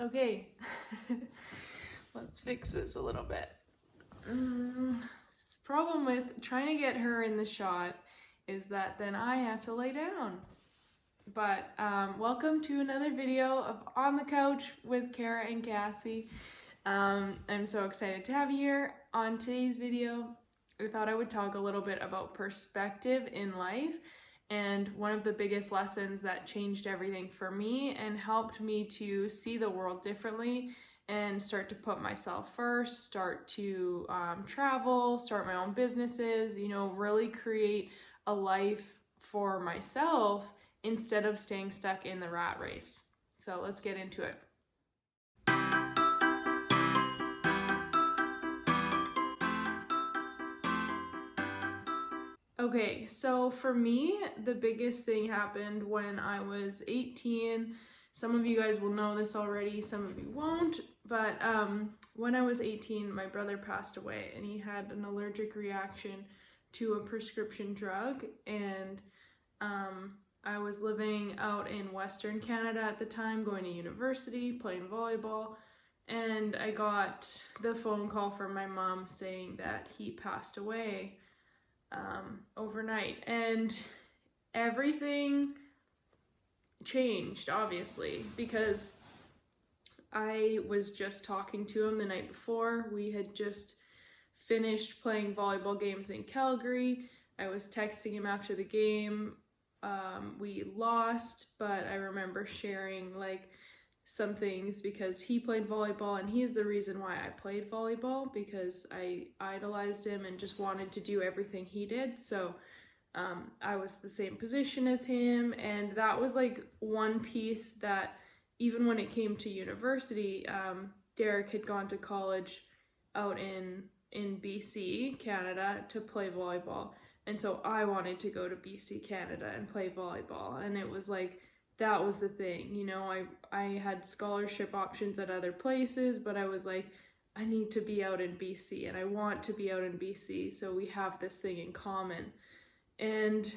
Okay, let's fix this a little bit. The problem with trying to get her in the shot is that then I have to lay down. But welcome to another video of On the Couch with Kara and Cassie. I'm so excited to have you here. On today's video, I thought I would talk a little bit about perspective in life. And one of the biggest lessons that changed everything for me and helped me to see the world differently and start to put myself first, start to travel, start my own businesses, really create a life for myself instead of staying stuck in the rat race. So let's get into it. Okay, so for me, the biggest thing happened when I was 18. Some of you guys will know this already, some of you won't, but when I was 18, my brother passed away and he had an allergic reaction to a prescription drug, and I was living out in Western Canada at the time, going to university, playing volleyball, and I got the phone call from my mom saying that he passed away overnight, and everything changed, obviously, because I was just talking to him the night before. We had just finished playing volleyball games in Calgary. I was texting him after the game. We lost, but I remember sharing some things because he played volleyball, and he's the reason why I played volleyball, because I idolized him and just wanted to do everything he did. So I was the same position as him, and that was one piece that even when it came to university, Derek had gone to college out in BC, Canada, to play volleyball, and so I wanted to go to BC, Canada and play volleyball, and it was that was the thing, I had scholarship options at other places, but I was I need to be out in BC, and I want to be out in BC, so we have this thing in common. And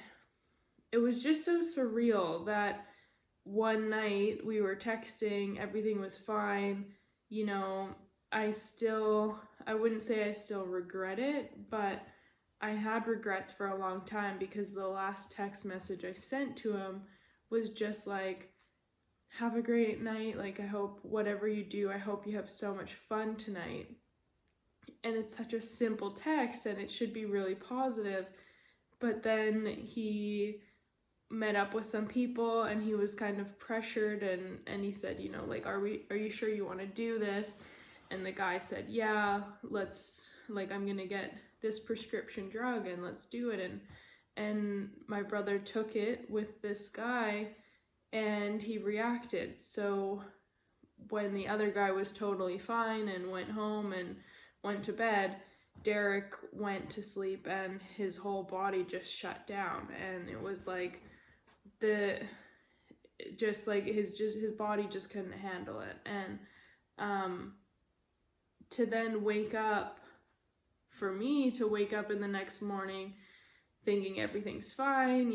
it was just so surreal that one night we were texting, everything was fine, I wouldn't say I still regret it, but I had regrets for a long time, because the last text message I sent to him was just have a great night, I hope whatever you do, I hope you have so much fun tonight. And it's such a simple text, and it should be really positive, but then he met up with some people, and he was kind of pressured, and he said, are you sure you want to do this? And the guy said, yeah, let's, I'm gonna get this prescription drug and let's do it. And my brother took it with this guy, and he reacted. So when the other guy was totally fine and went home and went to bed, Derek went to sleep, and his whole body just shut down, and it was his body just couldn't handle it. And to then wake up, for me to wake up in the next morning thinking everything's fine,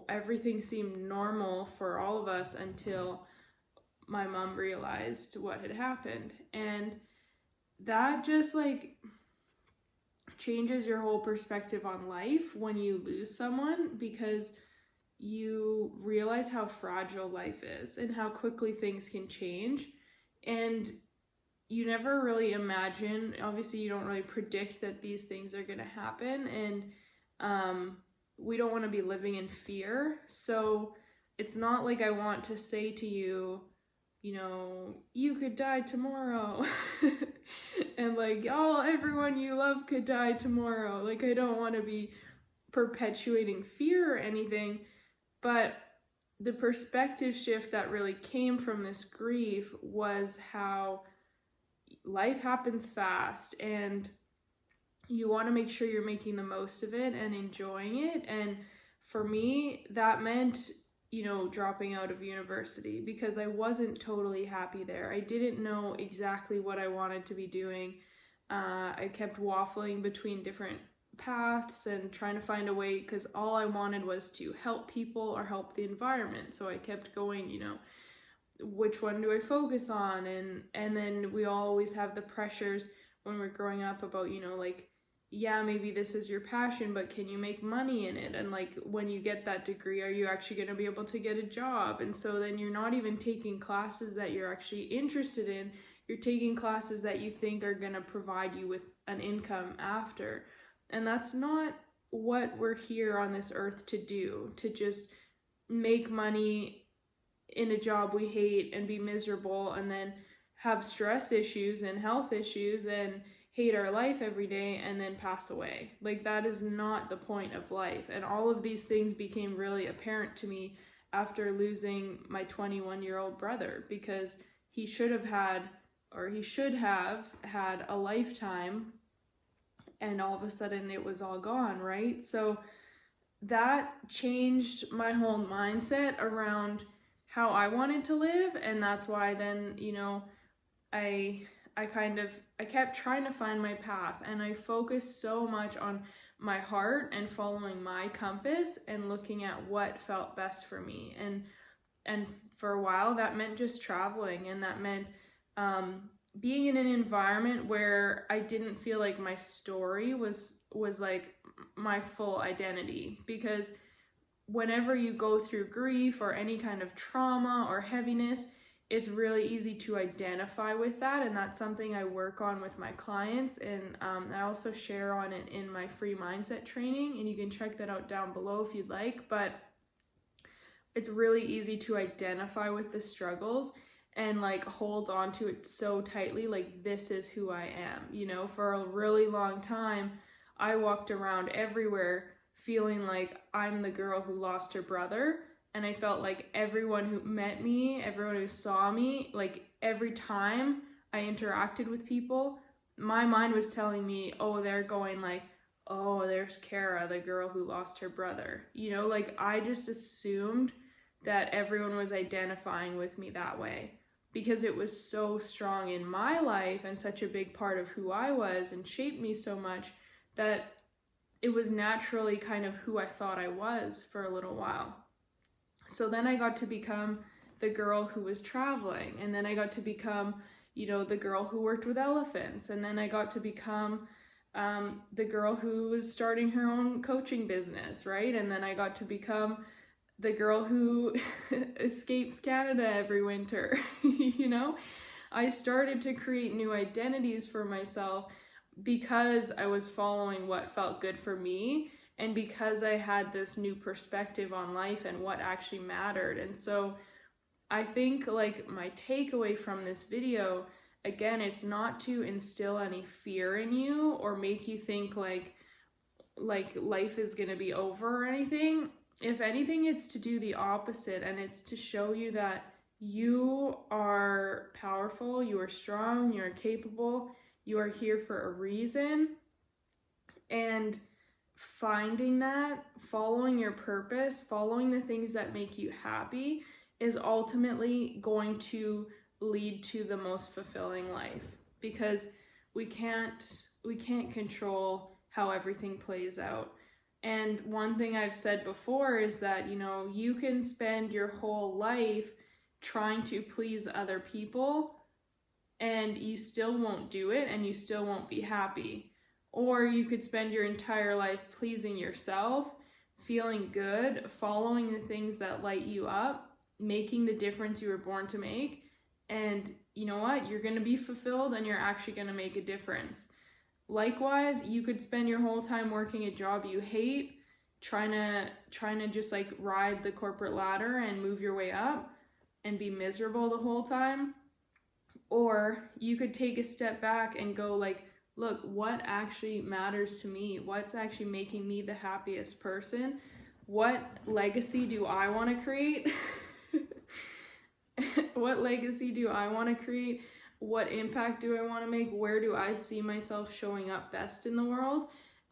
everything seemed normal for all of us until my mom realized what had happened. And that just changes your whole perspective on life when you lose someone, because you realize how fragile life is and how quickly things can change. And you never really imagine, obviously you don't really predict that these things are going to happen, and we don't want to be living in fear. So it's not I want to say to you, you could die tomorrow and everyone you love could die tomorrow. I don't want to be perpetuating fear or anything, but the perspective shift that really came from this grief was how life happens fast, and you want to make sure you're making the most of it and enjoying it. And for me, that meant, dropping out of university, because I wasn't totally happy there. I didn't know exactly what I wanted to be doing. I kept waffling between different paths and trying to find a way, because all I wanted was to help people or help the environment. So I kept going, which one do I focus on? And then we always have the pressures when we're growing up about, you know, like, yeah, maybe this is your passion, but can you make money in it? And like, when you get that degree, are you actually going to be able to get a job? And so then you're not even taking classes that you're actually interested in. You're taking classes that you think are going to provide you with an income after. And that's not what we're here on this earth to do, to just make money in a job we hate and be miserable and then have stress issues and health issues and hate our life every day and then pass away. Like, that is not the point of life. And all of these things became really apparent to me after losing my 21-year-old brother, because he should have had a lifetime, and all of a sudden it was all gone, right? So that changed my whole mindset around how I wanted to live. And that's why then, you know, I kept trying to find my path, and I focused so much on my heart and following my compass and looking at what felt best for me. And for a while that meant just traveling, and that meant being in an environment where I didn't feel like my story was like my full identity. Because whenever you go through grief or any kind of trauma or heaviness, it's really easy to identify with that, and that's something I work on with my clients, and I also share on it in my free mindset training, and you can check that out down below if you'd like. But it's really easy to identify with the struggles and like hold on to it so tightly, like, this is who I am. You know, for a really long time I walked around everywhere feeling like I'm the girl who lost her brother. And I felt like everyone who met me, everyone who saw me, like every time I interacted with people, my mind was telling me, oh, they're going like, oh, there's Kara, the girl who lost her brother. You know, like, I just assumed that everyone was identifying with me that way because it was so strong in my life and such a big part of who I was and shaped me so much that it was naturally kind of who I thought I was for a little while. So then I got to become the girl who was traveling, and then I got to become, you know, the girl who worked with elephants, and then I got to become the girl who was starting her own coaching business, right? And then I got to become the girl who escapes Canada every winter. You know, I started to create new identities for myself because I was following what felt good for me, and because I had this new perspective on life and what actually mattered. And so I think, like, my takeaway from this video, again, it's not to instill any fear in you or make you think like life is going to be over or anything. If anything, it's to do the opposite, and it's to show you that you are powerful, you are strong, you are capable, you are here for a reason. And finding that, following your purpose, following the things that make you happy is ultimately going to lead to the most fulfilling life, because we can't control how everything plays out. And one thing I've said before is that, you know, you can spend your whole life trying to please other people and you still won't do it and you still won't be happy. Or you could spend your entire life pleasing yourself, feeling good, following the things that light you up, making the difference you were born to make. And you know what? You're going to be fulfilled and you're actually going to make a difference. Likewise, you could spend your whole time working a job you hate, trying to just like ride the corporate ladder and move your way up and be miserable the whole time. Or you could take a step back and go like, look, what actually matters to me? What's actually making me the happiest person? What legacy do I want to create? What legacy do I want to create? What impact do I want to make? Where do I see myself showing up best in the world?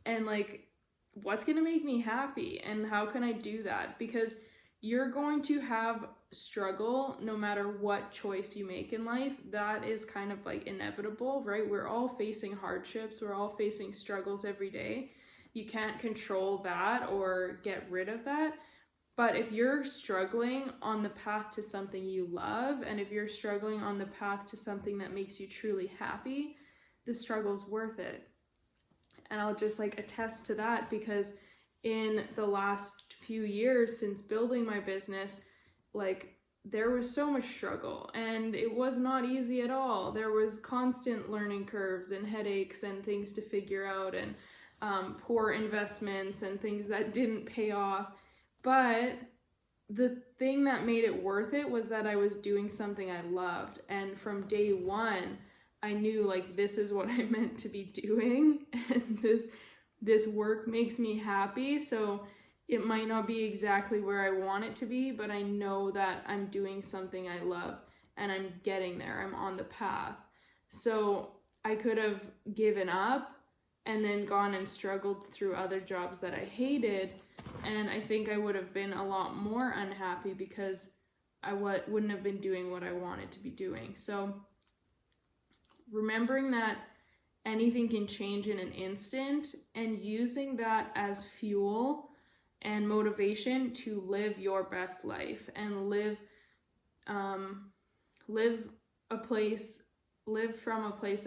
And like, what's going to make me happy? And how can I do that? Because you're going to have struggle no matter what choice you make in life. That is kind of like inevitable, right? We're all facing hardships. We're all facing struggles every day. You can't control that or get rid of that. But if you're struggling on the path to something you love, and if you're struggling on the path to something that makes you truly happy, the struggle's worth it. And I'll just like attest to that, because in the last few years since building my business, like there was so much struggle and it was not easy at all. There was constant learning curves and headaches and things to figure out, and poor investments and things that didn't pay off. But the thing that made it worth it was that I was doing something I loved. And from day one, I knew like this is what I meant to be doing, and this work makes me happy. So it might not be exactly where I want it to be, but I know that I'm doing something I love and I'm getting there. I'm on the path. So I could have given up and then gone and struggled through other jobs that I hated, and I think I would have been a lot more unhappy because I wouldn't have been doing what I wanted to be doing. So remembering that anything can change in an instant, and using that as fuel and motivation to live your best life and live from a place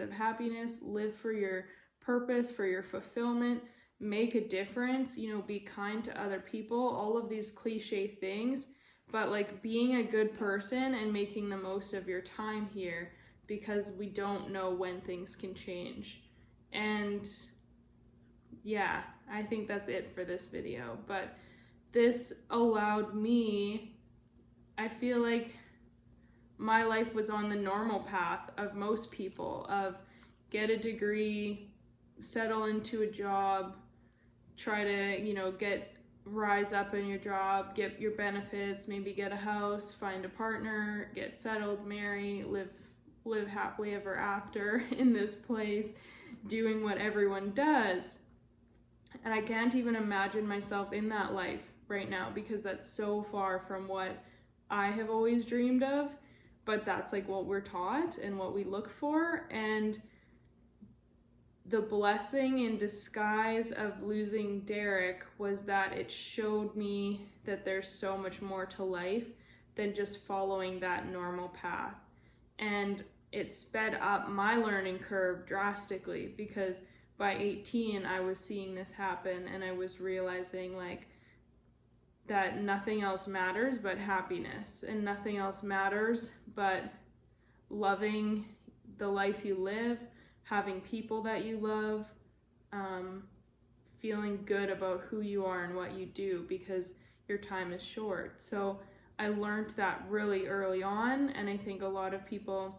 of happiness, live for your purpose, for your fulfillment, make a difference, be kind to other people, all of these cliche things, but like being a good person and making the most of your time here, because we don't know when things can change. And yeah, I think that's it for this video. But this allowed me, I feel like my life was on the normal path of most people, of get a degree, settle into a job, try to, rise up in your job, get your benefits, maybe get a house, find a partner, get settled, marry, live happily ever after in this place, doing what everyone does. And I can't even imagine myself in that life right now, because that's so far from what I have always dreamed of. But that's like what we're taught and what we look for. And the blessing in disguise of losing Derek was that it showed me that there's so much more to life than just following that normal path. And it sped up my learning curve drastically, because by 18 I was seeing this happen, and I was realizing like that nothing else matters but happiness, and nothing else matters but loving the life you live, having people that you love, feeling good about who you are and what you do, because your time is short. So I learned that really early on, and I think a lot of people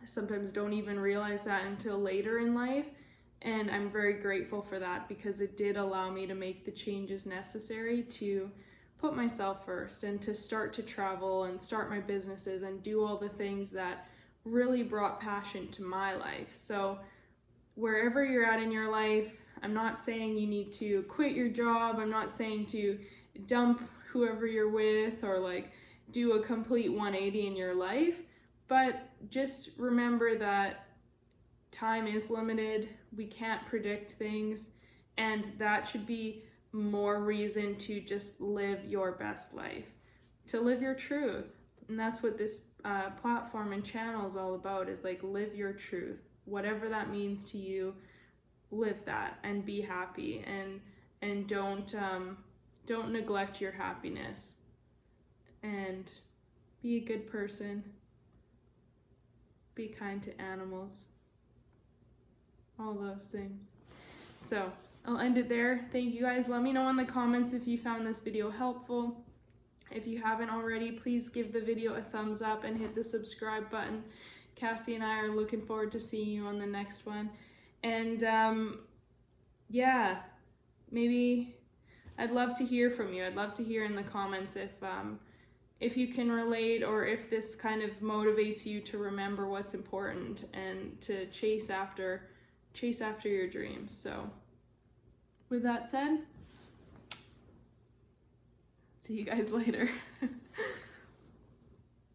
sometimes don't even realize that until later in life. And I'm very grateful for that, because it did allow me to make the changes necessary to put myself first and to start to travel and start my businesses and do all the things that really brought passion to my life. So wherever you're at in your life, I'm not saying you need to quit your job. I'm not saying to dump whoever you're with or like do a complete 180 in your life, but just remember that time is limited. We can't predict things, and that should be more reason to just live your best life, to live your truth. And that's what this platform and channel is all about, is like live your truth. Whatever that means to you, live that and be happy, and don't neglect your happiness, and be a good person. Be kind to animals. All those things. So I'll end it there. Thank you guys. Let me know in the comments if you found this video helpful. If you haven't already, please give the video a thumbs up and hit the subscribe button. Cassie and I are looking forward to seeing you on the next one. And yeah, maybe I'd love to hear from you. I'd love to hear in the comments if you can relate, or if this kind of motivates you to remember what's important and to chase after your dreams. So with that said, see you guys later.